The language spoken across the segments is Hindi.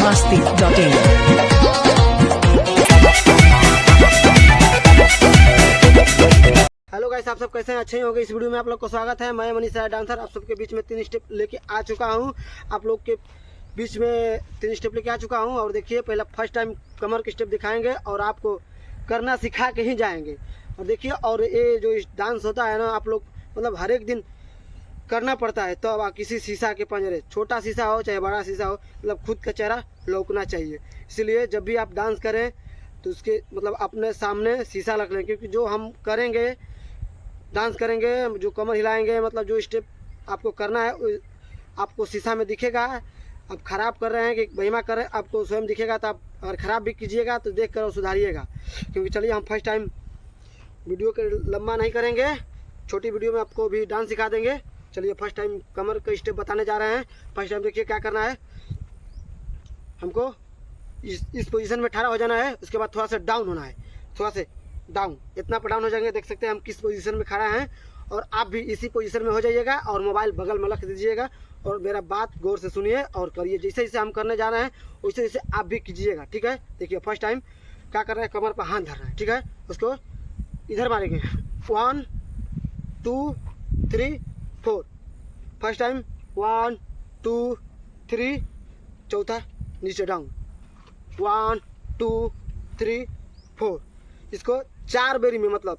masti.in। हेलो गाइस, आप सब कैसे हैं? अच्छे ही होंगे। इस वीडियो में आप लोग को स्वागत है। मैं मनीष राय डांसर आप सबके बीच में 3 स्टेप लेके आ चुका हूं। आप लोग के बीच में 3 स्टेप लेके आ चुका हूं। और देखिए, पहला फर्स्ट टाइम कमर के स्टेप दिखाएंगे और आपको करना सिखा के ही जाएंगे। और देखिए, और ये जो डांस होता है ना, आप लोग मतलब हर एक दिन करना पड़ता है। तो अब किसी शीशा के पंजरे, छोटा शीशा हो चाहे बड़ा शीशा हो, मतलब खुद का चेहरा लौकना चाहिए। इसलिए जब भी आप डांस करें तो उसके मतलब अपने सामने शीशा रख लें, क्योंकि जो हम करेंगे, डांस करेंगे, जो कमर हिलाएंगे, मतलब जो स्टेप आपको करना है आपको शीशा में दिखेगा। आप ख़राब कर रहे हैं कि महिमा कर रहे हैं, आपको स्वयं दिखेगा। तो आप अगर ख़राब भी कीजिएगा तो देख कर सुधारिएगा। क्योंकि चलिए, हम फर्स्ट टाइम वीडियो के लंबा नहीं करेंगे, छोटी वीडियो में आपको भी डांस सिखा देंगे। चलिए, फर्स्ट टाइम कमर का स्टेप बताने जा रहे हैं। फर्स्ट टाइम देखिए क्या करना है। हमको इस पोजीशन में खड़ा हो जाना है। उसके बाद थोड़ा सा डाउन होना है, थोड़ा से डाउन, इतना पर डाउन हो जाएंगे। देख सकते हैं हम किस पोजीशन में खड़ा हैं। और आप भी इसी पोजीशन में हो जाइएगा और मोबाइल बगल में रख दीजिएगा और मेरा बात गौर से सुनिए और करिए। जैसे जैसे हम करने जा रहे हैं वैसे वैसे आप भी कीजिएगा, ठीक है। देखिए, फर्स्ट टाइम क्या कर रहे हैं, कमर पर हाथ धर रहे हैं, ठीक है। उसको इधर मारेंगे, 1 2 3 4। First time 1 2 3। चौथा नीचे डाउन, 1 2 3 4। इसको 4 बेरी में, मतलब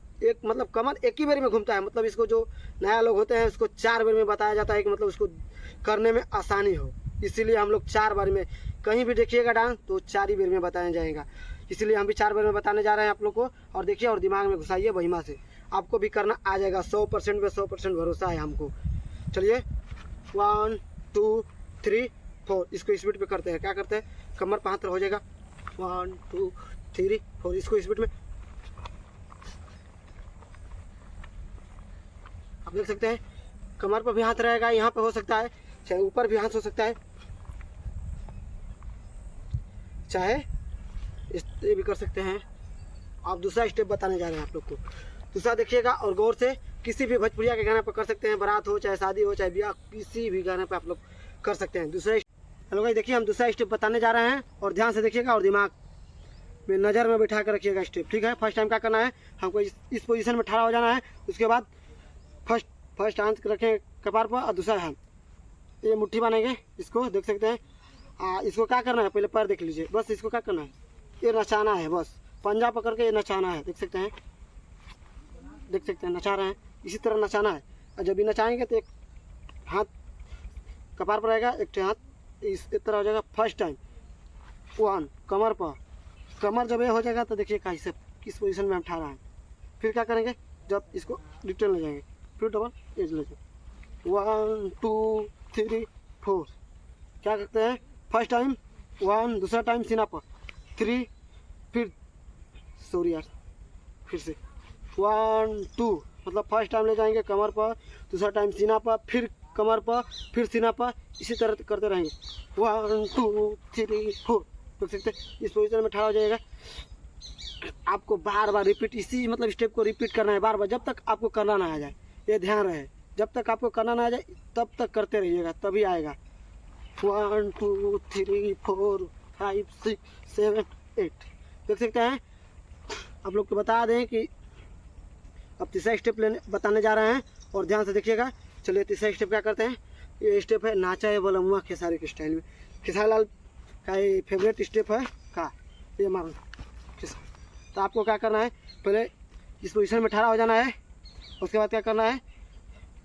कमर एक ही बेरी में घूमता है। मतलब इसको जो नया लोग होते हैं उसको 4 बेरी में बताया जाता है कि मतलब उसको करने में आसानी हो। इसीलिए हम लोग 4 बार में, कहीं भी देखिएगा डांस तो 4 ही बेर में बताया जाएगा। इसीलिए हम भी 4 बेर में बताने जा रहे हैं आप लोग को। और देखिए, और दिमाग में घुसाइए महिमा से, आपको भी करना आ जाएगा। 100% में 100% भरोसा है हमको। चलिए, 1 2 3 4। इसको स्पीड पे करते हैं। क्या करते हैं, कमर पर हाथ हो जाएगा, 1 2 3 4। इसको स्पीड में आप देख सकते हैं, कमर पर भी हाथ रहेगा, यहाँ पे हो सकता है, चाहे ऊपर भी हाथ हो सकता है, चाहे ये भी कर सकते हैं। आप दूसरा स्टेप बताने जा रहे हैं आप लोग को। दूसरा देखिएगा और गौर से। किसी भी भोजपुरिया के गाने पर कर सकते हैं, बारात हो चाहे शादी हो चाहे ब्याह, किसी भी गाने पर आप लोग कर सकते हैं। दूसरा, हेलो भाई, देखिए हम दूसरा स्टेप बताने जा रहे हैं और ध्यान से देखिएगा और दिमाग में नज़र में बैठा कर रखिएगा स्टेप, ठीक है। फर्स्ट टाइम क्या करना है, हमको इस पोजीशन में खड़ा हो जाना है। उसके बाद फर्स्ट हाथ रखें कपार पर और दूसरा हाथ ये मुट्ठी बनाएंगे। इसको देख सकते हैं। इसको क्या करना है, पहले पैर देख लीजिए। बस इसको क्या करना है, ये नचाना है। बस पंजा पकड़ के ये नचाना है। देख सकते हैं नचा रहे हैं, इसी तरह नचाना है। और जब भी नचाएंगे तो एक हाथ कपार पर रहेगा, एक हाथ इस तरह हो जाएगा। फर्स्ट टाइम 1 कमर पर, कमर जब ये हो जाएगा तो देखिए कैसे किस पोजीशन में हम ठहरा हैं। फिर क्या करेंगे, जब इसको रिटर्न ले जाएंगे, फिर डबल एज ले जाएंगे, 1 2 3 4। क्या करते हैं, फर्स्ट टाइम 1, दूसरा टाइम सीना पर 3, फिर सॉरी यार, फिर से 1 2। मतलब फर्स्ट टाइम ले जाएंगे कमर पर, दूसरा टाइम सीना पर, फिर कमर पर, फिर सीना पर, इसी तरह करते रहेंगे। 1 2 3 4। देख सकते इस पोजीशन में ठहरा हो जाएगा। आपको बार बार रिपीट, इसी मतलब स्टेप को रिपीट करना है बार बार, जब तक आपको करना ना आ जाए। ये ध्यान रहे, जब तक आपको करना ना आ जाए तब तक करते रहिएगा, तभी आएगा। 1 2 3 4 5 6 7 8। देख सकते हैं। आप लोग को बता दें कि अब तीसरा स्टेप बताने जा रहे हैं और ध्यान से देखिएगा। चलिए, तीसरा स्टेप क्या करते हैं, ये स्टेप है नाचा है बलमुआ खेसारी के स्टाइल में। खेसारी लाल का ये फेवरेट स्टेप है का, ये मारना। तो आपको क्या करना है, पहले इस पोजीशन में ठहरा हो जाना है। उसके बाद क्या करना है,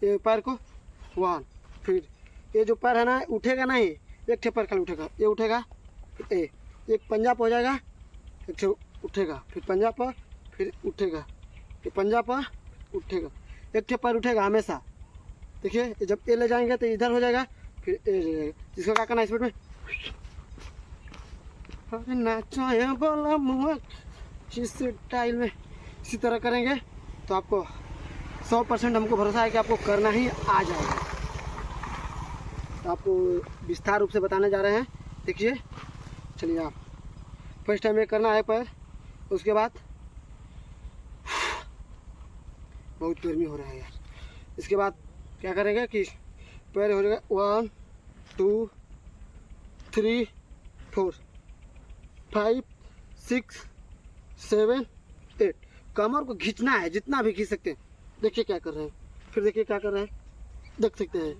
ये पैर को 1, फिर ये जो पैर है ना उठेगा नहीं, एक पैर खाली उठेगा, ये उठेगा, एक पंजा पर हो जाएगा, एक उठेगा, फिर पंजा पर, फिर उठेगा, फिर पंजा पर उठेगा, एक पैर उठेगा हमेशा। देखिए, जब ये ले जाएंगे तो इधर हो जाएगा, फिर ये ले जाएगा। जिसको क्या करना है, स्पीड में नाचो ये बोला मुआ जिस स्टाइल में, इसी तरह करेंगे तो आपको 100% हमको भरोसा है कि आपको करना ही आ जाएगा। तो आपको विस्तार रूप से बताने जा रहे हैं। देखिए, चलिए, आप फर्स्ट टाइम ये करना है पैर। उसके बाद बहुत गर्मी हो रहा है यार। इसके बाद क्या करेंगे कि पैर हो जाएगा 1 2 3 4 5 6 7 8। कमर को खींचना है, जितना भी खींच सकते हैं। देखिए क्या कर रहे हैं, फिर देखिए क्या कर रहे हैं, देख सकते हैं।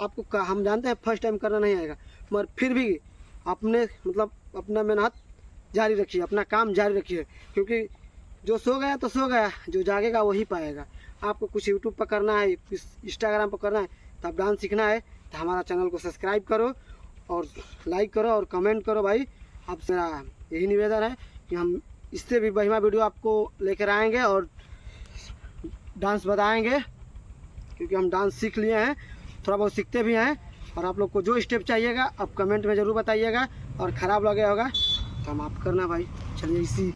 आपको हम जानते हैं फर्स्ट टाइम करना नहीं आएगा, मगर फिर भी अपने मतलब अपना मेहनत जारी रखिए, अपना काम जारी रखिए, क्योंकि जो सो गया तो सो गया, जो जागेगा वही पाएगा। आपको कुछ यूट्यूब पर करना है, इंस्टाग्राम पर करना है, तो आप डांस सीखना है तो हमारा चैनल को सब्सक्राइब करो और लाइक करो और कमेंट करो भाई। आपसे यही निवेदन है कि हम इससे भी बढ़िया वीडियो आपको लेकर आएंगे और डांस बताएंगे, क्योंकि हम डांस सीख लिए हैं, थोड़ा बहुत सीखते भी हैं। और आप लोग को जो स्टेप चाहिएगा आप कमेंट में ज़रूर बताइएगा, और ख़राब लगे होगा तो हम आप करना भाई। चलिए इसी